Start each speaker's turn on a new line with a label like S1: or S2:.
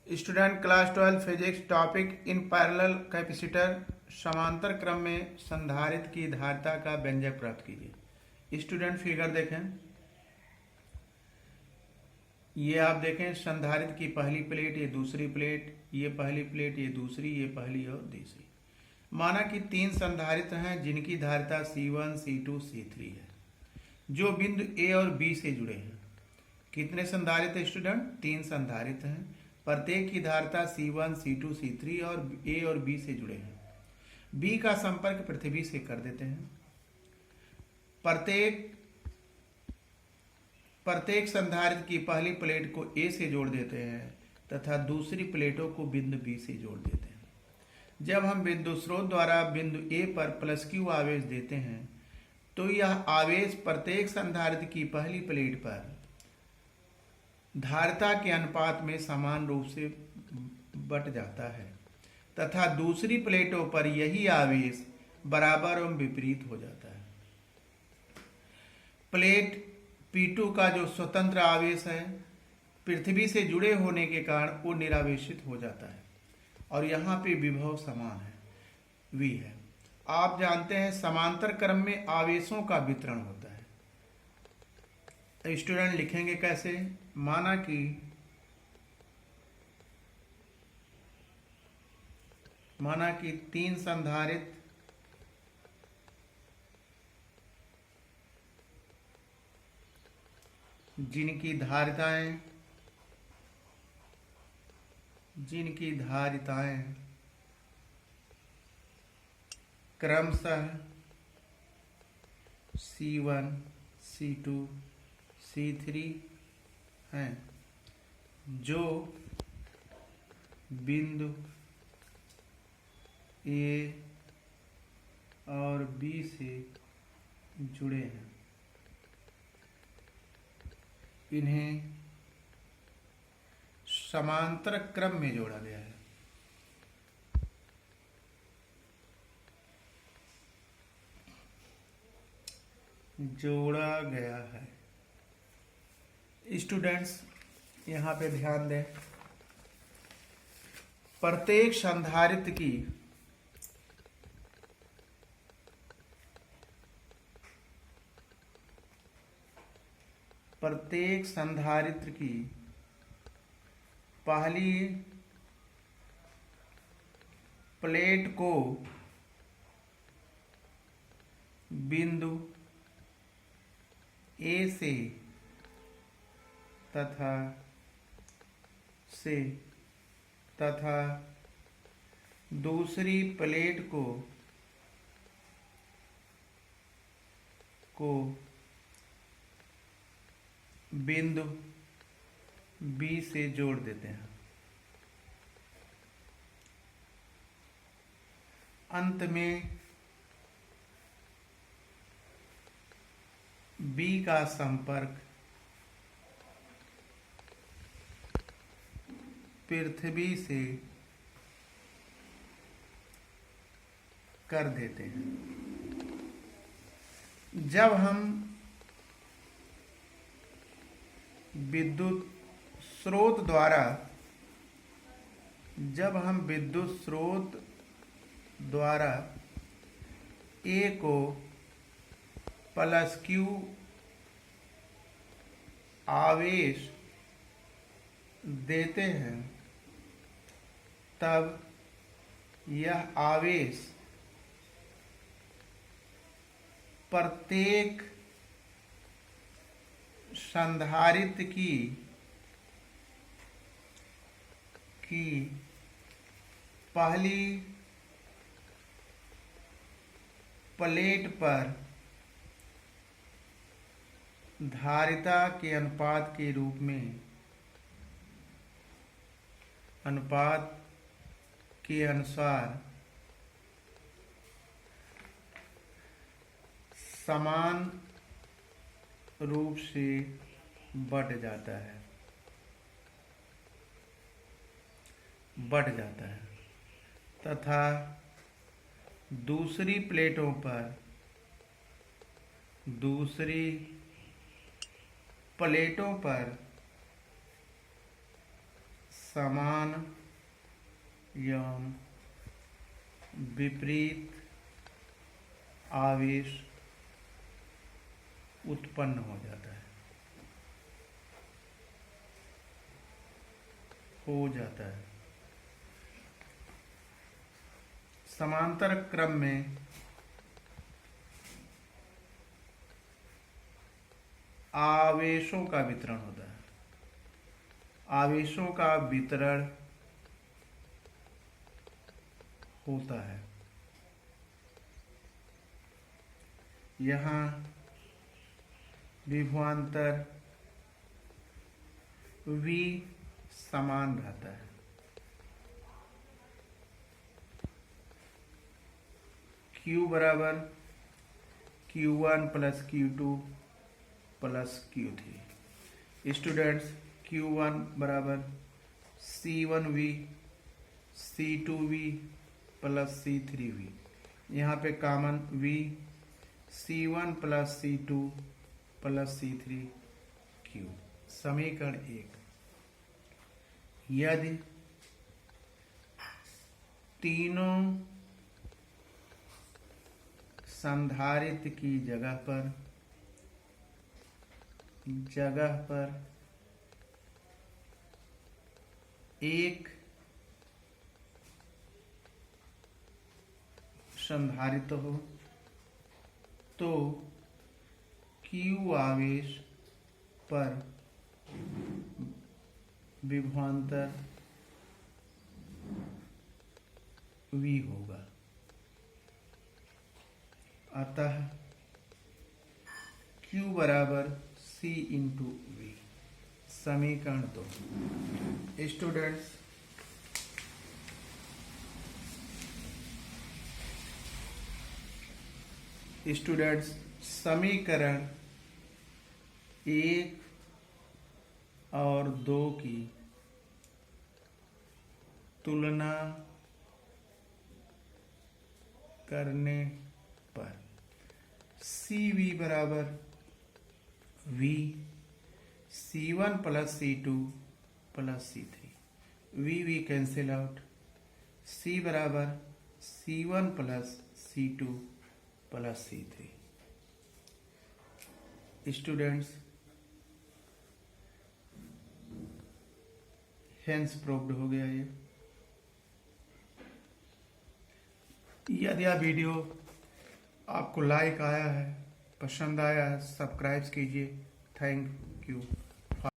S1: Student class 12 physics topic in parallel capacitor समांतर क्रम में संधारित्र की धारिता का व्यंजक प्राप्त कीजिए। स्टूडेंट फिगर देखें, ये आप देखें संधारित्र की पहली प्लेट, ये दूसरी प्लेट, ये पहली प्लेट, ये दूसरी, ये पहली और तीसरी। माना कि तीन संधारित्र हैं जिनकी धारिता C1, C2, C3 है, जो बिंदु A और B से जुड़े हैं। कितने संधारित्र स्टूडेंट? तीन संधारित्र हैं, प्रत्येक की धारिता C1, C2, C3 और A और B से जुड़े हैं। B का संपर्क पृथ्वी से कर देते हैं। प्रत्येक संधारित्र की पहली प्लेट को A से जोड़ देते हैं तथा दूसरी प्लेटों को बिंदु B से जोड़ देते हैं। जब हम विद्युत स्रोत द्वारा बिंदु A पर +Q आवेश देते हैं तो यह आवेश प्रत्येक संधारित्र की पहली प्लेट पर धारिता के अनुपात में समान रूप से बट जाता है तथा दूसरी प्लेटों पर यही आवेश बराबर एवं विपरीत हो जाता है। प्लेट P2 का जो स्वतंत्र आवेश है पृथ्वी से जुड़े होने के कारण वो निरावेशित हो जाता है और यहाँ पे विभव समान है, V है। आप जानते हैं समांतर क्रम में आवेशों का वितरण होता है। स्टूडेंट लिखेंगे कैसे? माना कि तीन संधारित्र जिनकी धारिताएं क्रमशः C1, C2, C3 हैं, जो बिंदु A और B से जुड़े हैं, इन्हें समांतर क्रम में जोड़ा गया है। स्टूडेंट्स यहाँ पे ध्यान दें, प्रत्येक संधारित्र की पहली प्लेट को बिंदु A से तथा दूसरी प्लेट को बिंदु B से जोड़ देते हैं। अंत में B का संपर्क पृथ्वी से कर देते हैं। जब हम विद्युत स्रोत द्वारा A को +Q आवेश देते हैं, तब यह आवेश प्रत्येक संधारित्र की पहली प्लेट पर धारिता के अनुपात के रूप में अनुपात के अनुसार समान रूप से बढ़ जाता है तथा दूसरी प्लेटों पर समान एवं विपरीत आवेश उत्पन्न हो जाता है, समांतर क्रम में आवेशों का वितरण होता है। आवेशों का वितरण होता है। यहाँ विभवांतर V समान रहता है। Q बराबर Q1 plus Q2 plus Q3। Students, Q1 बराबर C1V C2V प्लस C3V। यहाँ पे common V C1 plus C2 plus C3Q। समीकरण 1, यदि तीनों संधारित्र की जगह पर एक संधारित्र हो तो Q आवेश पर विभवांतर V होगा। अतः Q बराबर C इंटू V। समीकरण 2। स्टूडेंट्स, समीकरण 1 और 2 की तुलना करने पर CV बराबर V C1 plus C2 plus C3। V cancel out. C बराबर C1 plus C2 plus C3। Students, hence proved हो गया ये। यदि यह वीडियो आपको लाइक आया है, पसंद आया है, सब्सक्राइब कीजिए। Thank you.